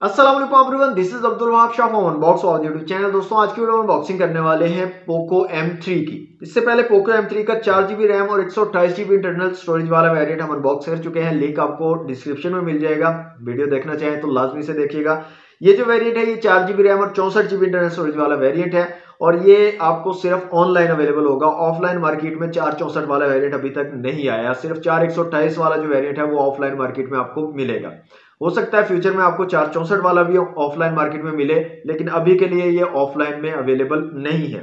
अस्सलाम वालेकुम everyone, this is Abdul Wahab Shah from unbox all YouTube channel. दोस्तों आज की वीडियो में अनबॉक्सिंग करने वाले हैं पोको M3 की। इससे पहले पोको M3 का 4GB रैम और 128GB इंटरनल स्टोरेज वाला वेरिएंट हम अनबॉक्स कर चुके हैं। लिंक आपको डिस्क्रिप्शन में मिल जाएगा, वीडियो देखना चाहें तो लाजमी से देखिएगा। ये जो वेरिएंट है ये 4GB रैम और 64GB इंटरनल स्टोरेज वाला वेरिएंट है और ये आपको सिर्फ ऑनलाइन अवेलेबल होगा। ऑफलाइन मार्केट में 464 वाला वेरिएंट अभी तक नहीं आया, सिर्फ 4128 वाला जो वेरिएंट है वो ऑफलाइन मार्केट में आपको मिलेगा। हो सकता है फ्यूचर में आपको 464 वाला भी ऑफलाइन मार्केट में मिले, लेकिन अभी के लिए ये ऑफलाइन में अवेलेबल नहीं है।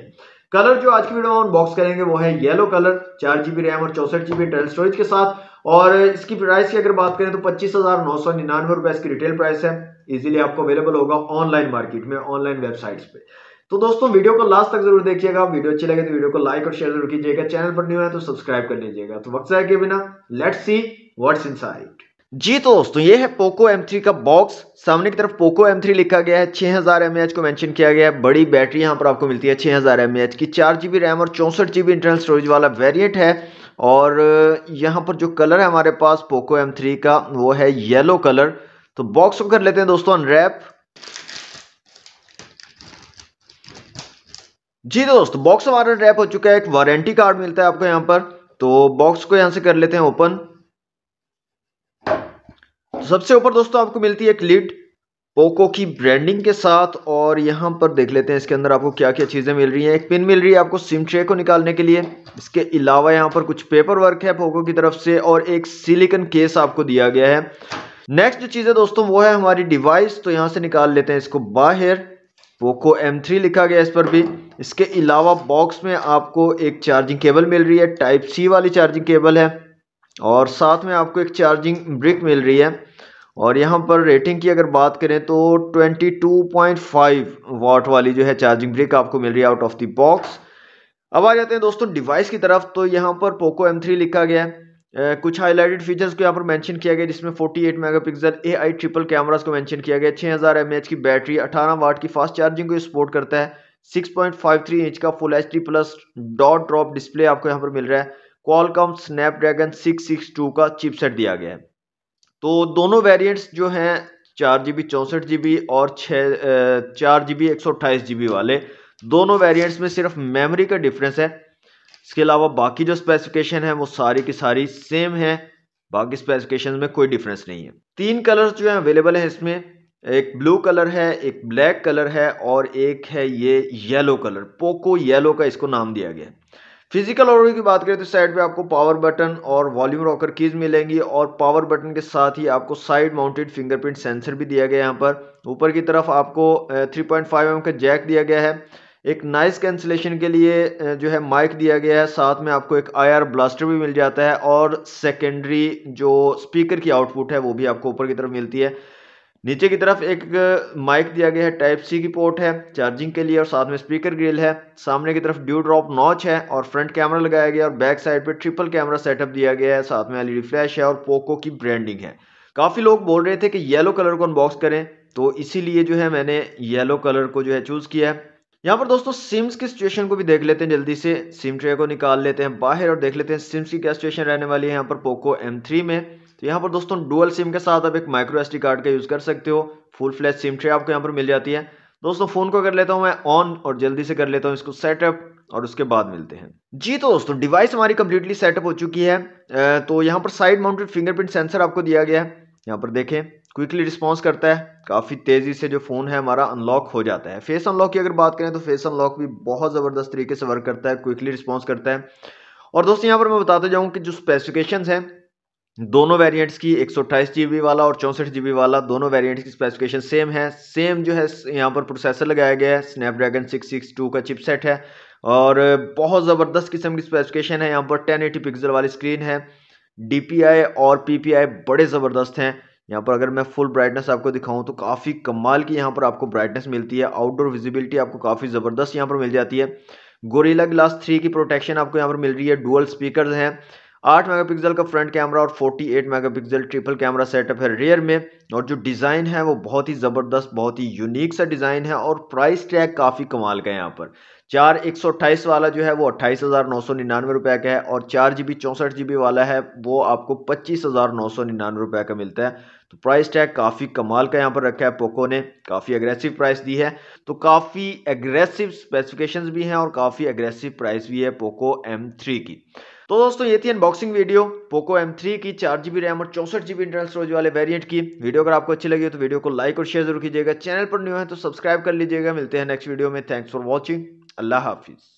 कलर जो आज की वीडियो में अनबॉक्स करेंगे वो है येलो कलर, 4GB रैम और 64GB इंटरनल स्टोरेज के साथ। और इसकी प्राइस की अगर बात करें तो 25,999 रुपए इसकी रिटेल प्राइस है। इजीली आपको अवेलेबल होगा ऑनलाइन मार्केट में, ऑनलाइन वेबसाइट्स पे। तो दोस्तों वीडियो को लास्ट तक जरूर देखिएगा। वीडियो अच्छी लगे तो वीडियो को लाइक और शेयर जरूर कीजिएगा। चैनल पर न्यू है तो सब्सक्राइब कर लीजिएगा। तो वक्त जाए के बिना लेट्स सी व्हाट्स इनसाइड। जी तो दोस्तों ये है पोको M3 का बॉक्स। सामने की तरफ पोको M3 लिखा गया है, 6000 mAh को मेंशन किया गया है। बड़ी बैटरी यहाँ पर आपको मिलती है 6000 mAh की। 4GB रैम और 64GB इंटरनल स्टोरेज वाला वेरिएंट है। और यहाँ पर जो कलर है हमारे पास पोको M3 का वो है येलो कलर। तो बॉक्स को कर लेते हैं दोस्तों अनरैप। जी तो दोस्तों बॉक्स हमारा रैप हो चुका है। एक वारंटी कार्ड मिलता है आपको यहाँ पर। तो बॉक्स को यहाँ से कर लेते हैं ओपन। तो सबसे ऊपर दोस्तों आपको मिलती है एक लिड पोको की ब्रांडिंग के साथ। और यहाँ पर देख लेते हैं इसके अंदर आपको क्या क्या चीजें मिल रही हैं। एक पिन मिल रही है आपको सिम ट्रे को निकालने के लिए। इसके अलावा यहाँ पर कुछ पेपर वर्क है पोको की तरफ से और एक सिलिकॉन केस आपको दिया गया है। नेक्स्ट जो चीज है दोस्तों वो है हमारी डिवाइस। तो यहाँ से निकाल लेते हैं इसको बाहर। पोको M3 लिखा गया इस पर भी। इसके अलावा बॉक्स में आपको एक चार्जिंग केबल मिल रही है, टाइप C वाली चार्जिंग केबल है। और साथ में आपको एक चार्जिंग ब्रिक मिल रही है। और यहाँ पर रेटिंग की अगर बात करें तो 22.5 वाट वाली जो है चार्जिंग ब्रिक आपको मिल रही है आउट ऑफ द बॉक्स। अब आ जाते हैं दोस्तों डिवाइस की तरफ। तो यहाँ पर पोको M3 लिखा गया है। कुछ हाईलाइटेड फीचर्स को यहाँ पर मेंशन किया गया, जिसमें 48 मेगापिक्सल AI ट्रिपल कैमरास को मेंशन किया गया। 6000 mAh की बैटरी, 18 वाट की फास्ट चार्जिंग को सपोर्ट करता है। 6.53 इंच का full HD plus dot drop display आपको यहाँ पर मिल रहा है। क्वालकॉम स्नैपड्रैगन 662 का चिपसेट दिया गया है। तो दोनों वेरिएंट्स जो हैं 4GB 64GB और 4GB 128GB वाले, दोनों वेरिएंट्स में सिर्फ मेमोरी का डिफरेंस है। इसके अलावा बाकी जो स्पेसिफिकेशन है वो सारी की सारी सेम है। बाकी स्पेसिफिकेशन में कोई डिफरेंस नहीं है। तीन कलर्स जो है अवेलेबल है इसमें। एक ब्लू कलर है, एक ब्लैक कलर है और एक है ये येलो कलर। पोको येलो का इसको नाम दिया गया है। फिजिकल ओवरव्यू की बात करें तो साइड पे आपको पावर बटन और वॉल्यूम रॉकर कीज मिलेंगी। और पावर बटन के साथ ही आपको साइड माउंटेड फिंगरप्रिंट सेंसर भी दिया गया है। यहाँ पर ऊपर की तरफ आपको 3.5 mm का जैक दिया गया है। एक नॉइस कैंसिलेशन के लिए जो है माइक दिया गया है। साथ में आपको एक IR ब्लास्टर भी मिल जाता है और सेकेंडरी जो स्पीकर की आउटपुट है वो भी आपको ऊपर की तरफ मिलती है। नीचे की तरफ एक माइक दिया गया है, टाइप C की पोर्ट है चार्जिंग के लिए और साथ में स्पीकर ग्रिल है। सामने की तरफ ड्यू ड्रॉप नॉच है और फ्रंट कैमरा लगाया गया और बैक साइड पे ट्रिपल कैमरा सेटअप दिया गया है। साथ में LED फ्लैश है और पोको की ब्रांडिंग है। काफी लोग बोल रहे थे कि येलो कलर को अनबॉक्स करें, तो इसीलिए जो है मैंने येलो कलर को जो है चूज किया है। यहाँ पर दोस्तों सिम्स की सिचुएशन को भी देख लेते हैं जल्दी से। सिम ट्रे को निकाल लेते हैं बाहर और देख लेते हैं सिम्स की क्या सिचुएशन रहने वाली है यहाँ पर पोको M3 में। तो यहाँ पर दोस्तों डुअल सिम के साथ आप एक माइक्रो SD कार्ड का यूज कर सकते हो। फुल फ्लैश सिम ट्रे आपको यहाँ पर मिल जाती है। दोस्तों फोन को कर लेता हूँ मैं ऑन और जल्दी से कर लेता हूँ इसको सेटअप और उसके बाद मिलते हैं। जी तो दोस्तों डिवाइस हमारी कंप्लीटली सेटअप हो चुकी है। तो यहाँ पर साइड माउंटेड फिंगरप्रिंट सेंसर आपको दिया गया है। यहाँ पर देखें क्विकली रिस्पॉन्स करता है, काफी तेजी से जो फोन है हमारा अनलॉक हो जाता है। फेस अनलॉक की अगर बात करें तो फेस अनलॉक भी बहुत जबरदस्त तरीके से वर्क करता है, क्विकली रिस्पॉन्स करता है। और दोस्तों यहाँ पर मैं बताते जाऊँ कि जो स्पेसिफिकेशंस हैं दोनों वेरिएंट्स की, 128GB वाला और 64GB वाला, दोनों वेरिएंट्स की स्पेसिफिकेशन सेम है। सेम जो है यहाँ पर प्रोसेसर लगाया गया है, स्नैपड्रैगन 662 का चिपसेट है। और बहुत ज़बरदस्त किस्म की स्पेसिफिकेशन है। यहाँ पर 1080 पिक्सल वाली स्क्रीन है। DPI और PPI बड़े ज़बरदस्त हैं। यहाँ पर अगर मैं फुल ब्राइटनेस आपको दिखाऊं तो काफ़ी कमाल की यहाँ पर आपको ब्राइटनेस मिलती है। आउटडोर विजिबिलिटी आपको काफ़ी ज़बरदस्त यहाँ पर मिल जाती है। गोरिल्ला ग्लास 3 की प्रोटेक्शन आपको यहाँ पर मिल रही है। डुअल स्पीकर हैं। 8 मेगापिक्सल का फ्रंट कैमरा और 48 मेगापिक्सल ट्रिपल कैमरा सेटअप है रियर में। और जो डिज़ाइन है वो बहुत ही ज़बरदस्त, बहुत ही यूनिक सा डिज़ाइन है। और प्राइस टैग काफ़ी कमाल का है। यहाँ पर 128 वाला जो है वो 28,999 रुपये का है और 4GB 64GB वाला है वो आपको 25,999 रुपये का मिलता है। तो प्राइस टैग काफ़ी कमाल का यहाँ पर रखा है पोको ने, काफ़ी एग्रेसिव प्राइस दी है। तो काफ़ी एग्रेसिव स्पेसिफिकेशंस भी हैं और काफ़ी एग्रेसिव प्राइस भी है पोको M3 की। तो दोस्तों ये थी अनबॉक्सिंग वीडियो पोको M3 की 4GB रैम और 64GB इंटरनल स्टोरेज वाले वेरिएंट की। वीडियो अगर आपको अच्छी लगी हो तो वीडियो को लाइक और शेयर जरूर कीजिएगा। चैनल पर न्यू है तो सब्सक्राइब कर लीजिएगा। मिलते हैं नेक्स्ट वीडियो में। Thanks for watching. अल्लाह हाफिज़।